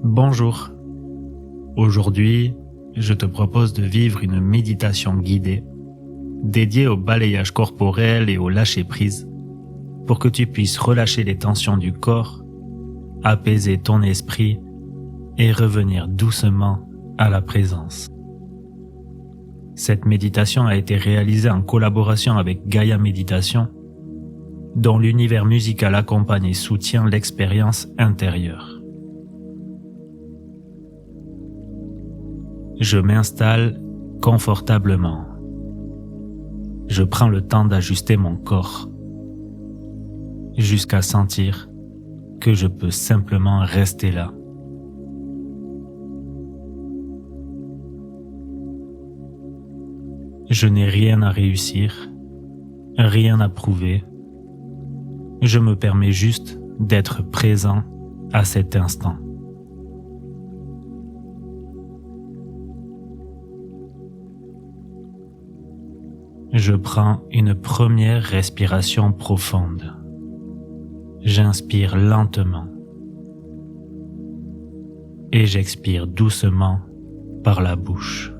Bonjour. Aujourd'hui, je te propose de vivre une méditation guidée dédiée au balayage corporel et au lâcher-prise pour que tu puisses relâcher les tensions du corps, apaiser ton esprit et revenir doucement à la présence. Cette méditation a été réalisée en collaboration avec Gaia Méditation, dont l'univers musical accompagne et soutient l'expérience intérieure. Je m'installe confortablement. Je prends le temps d'ajuster mon corps jusqu'à sentir que je peux simplement rester là. Je n'ai rien à réussir, rien à prouver. Je me permets juste d'être présent à cet instant. Je prends une première respiration profonde. J'inspire lentement et j'expire doucement par la bouche.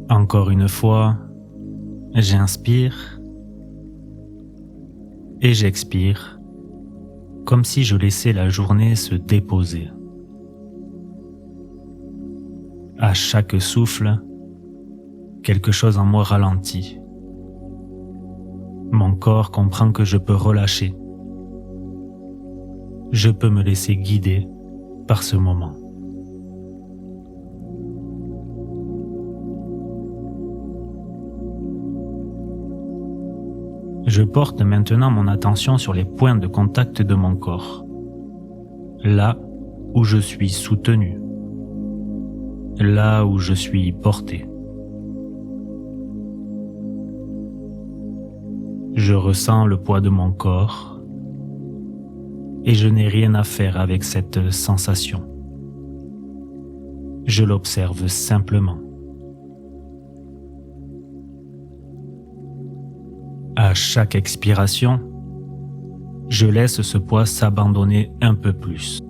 Encore une fois, j'inspire et j'expire comme si je laissais la journée se déposer. À chaque souffle, quelque chose en moi ralentit. Mon corps comprend que je peux relâcher. Je peux me laisser guider par ce moment. Je porte maintenant mon attention sur les points de contact de mon corps, là où je suis soutenu, là où je suis porté. Je ressens le poids de mon corps et je n'ai rien à faire avec cette sensation. Je l'observe simplement. À chaque expiration, je laisse ce poids s'abandonner un peu plus,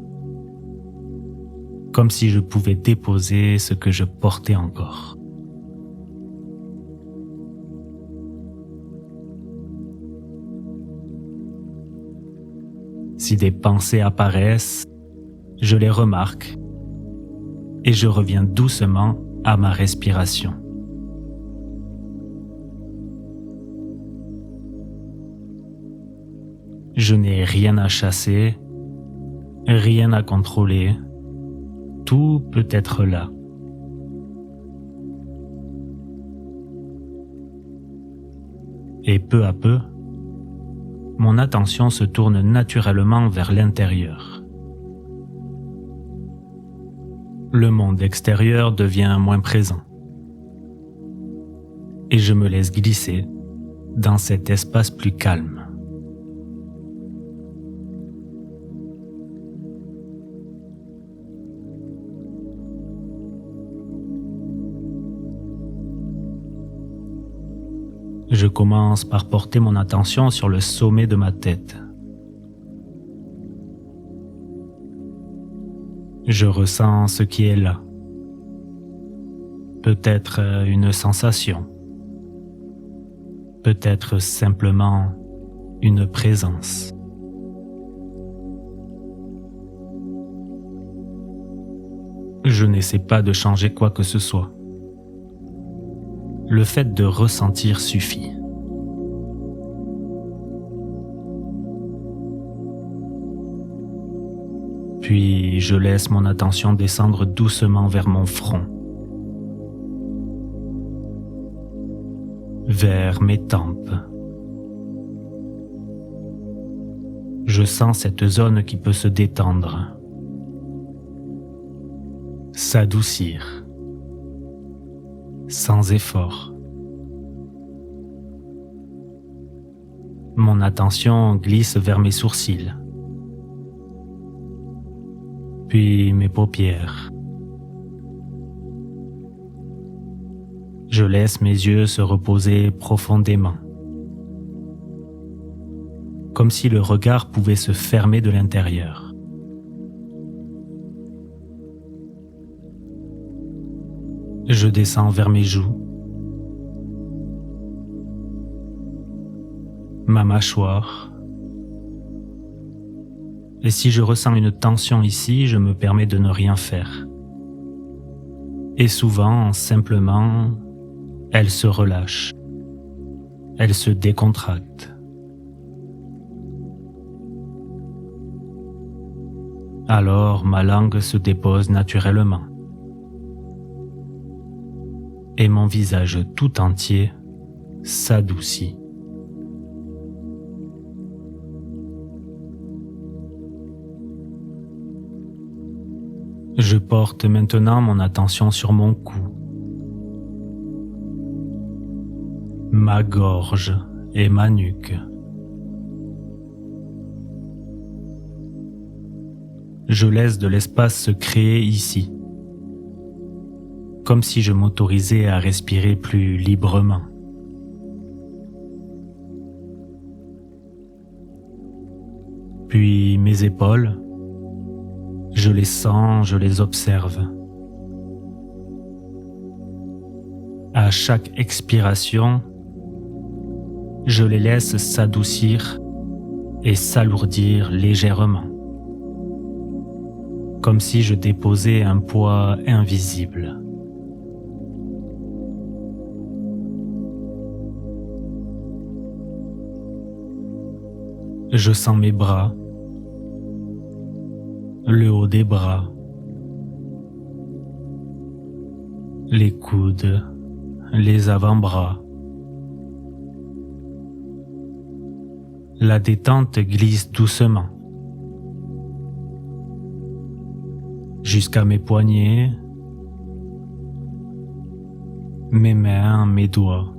comme si je pouvais déposer ce que je portais encore. Si des pensées apparaissent, je les remarque et je reviens doucement à ma respiration. Je n'ai rien à chasser, rien à contrôler, tout peut être là. Et peu à peu, mon attention se tourne naturellement vers l'intérieur. Le monde extérieur devient moins présent. Et je me laisse glisser dans cet espace plus calme. Je commence par porter mon attention sur le sommet de ma tête. Je ressens ce qui est là. Peut-être une sensation. Peut-être simplement une présence. Je n'essaie pas de changer quoi que ce soit. Le fait de ressentir suffit. Puis je laisse mon attention descendre doucement vers mon front, vers mes tempes. Je sens cette zone qui peut se détendre, s'adoucir, sans effort. Mon attention glisse vers mes sourcils, puis mes paupières. Je laisse mes yeux se reposer profondément, comme si le regard pouvait se fermer de l'intérieur. Je descends vers mes joues, ma mâchoire, et si je ressens une tension ici, je me permets de ne rien faire. Et souvent, simplement, elle se relâche, elle se décontracte. Alors ma langue se dépose naturellement. Et mon visage tout entier s'adoucit. Je porte maintenant mon attention sur mon cou, ma gorge et ma nuque. Je laisse de l'espace se créer ici, comme si je m'autorisais à respirer plus librement. Puis mes épaules, je les sens, je les observe. À chaque expiration, je les laisse s'adoucir et s'alourdir légèrement, comme si je déposais un poids invisible. Je sens mes bras, le haut des bras, les coudes, les avant-bras. La détente glisse doucement jusqu'à mes poignets, mes mains, mes doigts.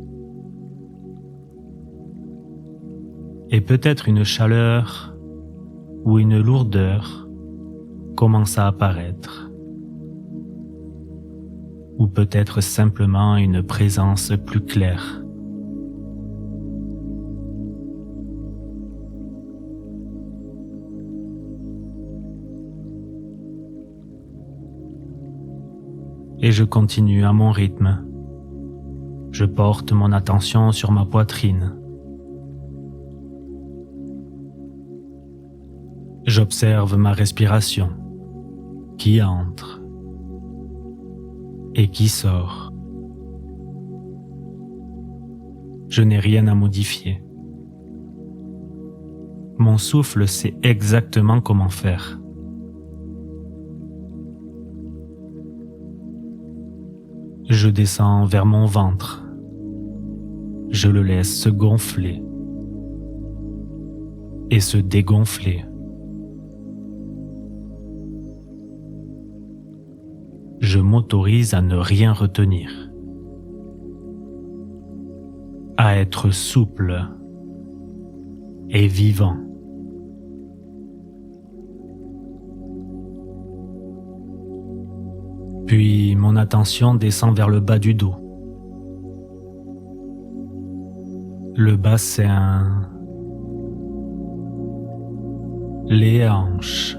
Et peut-être une chaleur ou une lourdeur commence à apparaître. Ou peut-être simplement une présence plus claire. Et je continue à mon rythme. Je porte mon attention sur ma poitrine. J'observe ma respiration qui entre et qui sort. Je n'ai rien à modifier. Mon souffle sait exactement comment faire. Je descends vers mon ventre. Je le laisse se gonfler et se dégonfler. Je m'autorise à ne rien retenir, à être souple et vivant. Puis mon attention descend vers le bas du dos, le bassin, les hanches.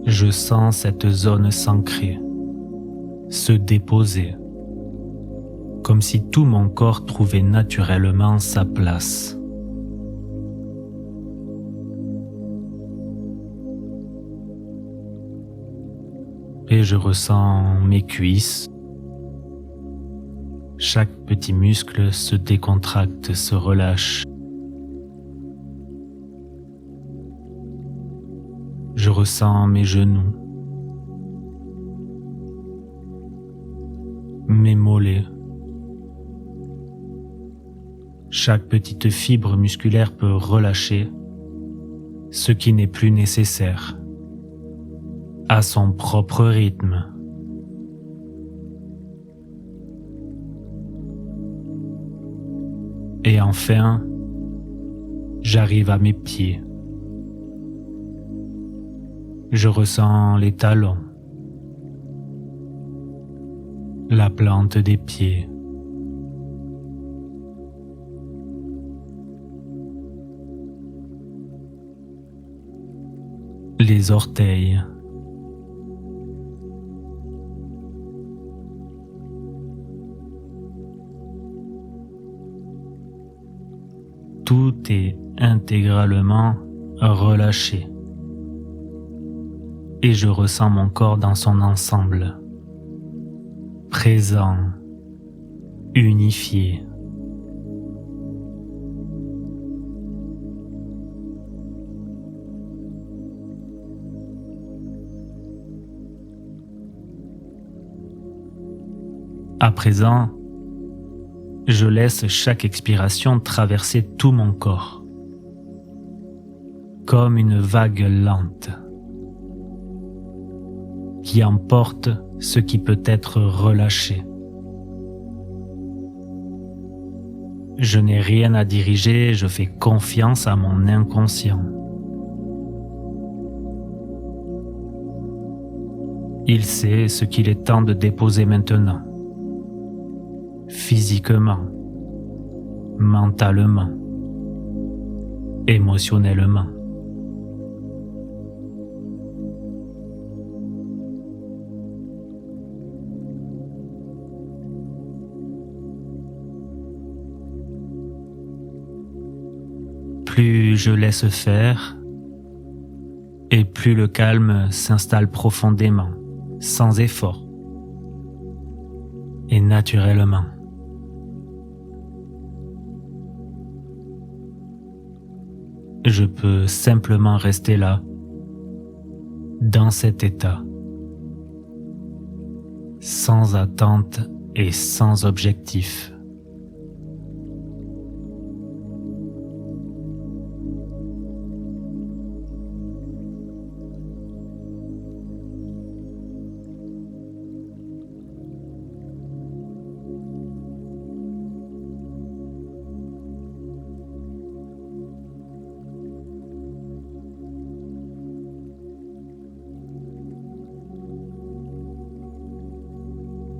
Je sens cette zone s'ancrer, se déposer, comme si tout mon corps trouvait naturellement sa place. Et je ressens mes cuisses. Chaque petit muscle se décontracte, se relâche. Je ressens mes genoux, mes mollets. Chaque petite fibre musculaire peut relâcher ce qui n'est plus nécessaire, à son propre rythme. Et enfin, j'arrive à mes pieds. Je ressens les talons, la plante des pieds. les orteils, tout est intégralement relâché et je ressens mon corps dans son ensemble, présent, unifié. À présent, je laisse chaque expiration traverser tout mon corps, comme une vague lente, qui emporte ce qui peut être relâché. Je n'ai rien à diriger, je fais confiance à mon inconscient. Il sait ce qu'il est temps de déposer maintenant. Physiquement, mentalement, émotionnellement. Plus je laisse faire, et plus le calme s'installe profondément, sans effort, et naturellement. Je peux simplement rester là, dans cet état, sans attente et sans objectif.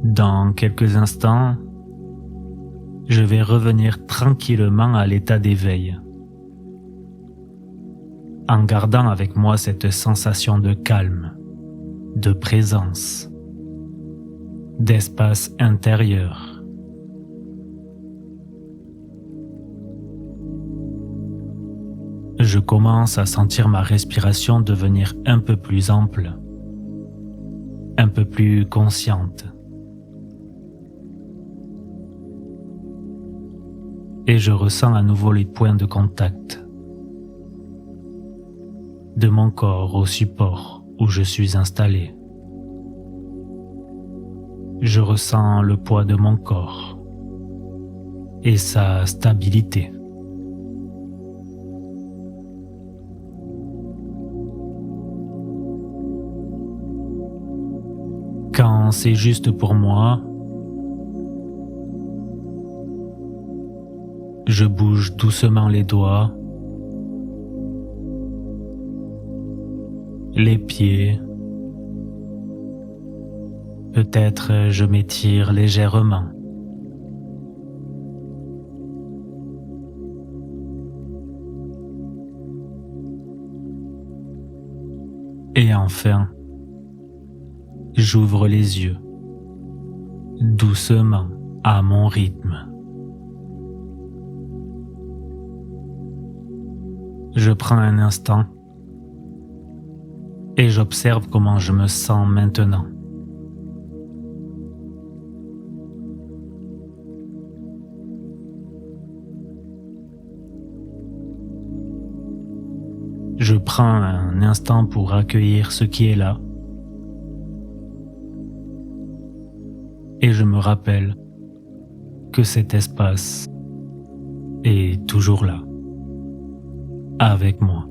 Dans quelques instants, je vais revenir tranquillement à l'état d'éveil, en gardant avec moi cette sensation de calme, de présence, d'espace intérieur. Je commence à sentir ma respiration devenir un peu plus ample, un peu plus consciente. Et je ressens à nouveau les points de contact de mon corps au support où je suis installé. Je ressens le poids de mon corps et sa stabilité. Quand c'est juste pour moi, je bouge doucement les doigts, les pieds. Peut-être je m'étire légèrement. Et enfin, j'ouvre les yeux, doucement, à mon rythme. Je prends un instant et j'observe comment je me sens maintenant. Je prends un instant pour accueillir ce qui est là et je me rappelle que cet espace est toujours là, avec moi.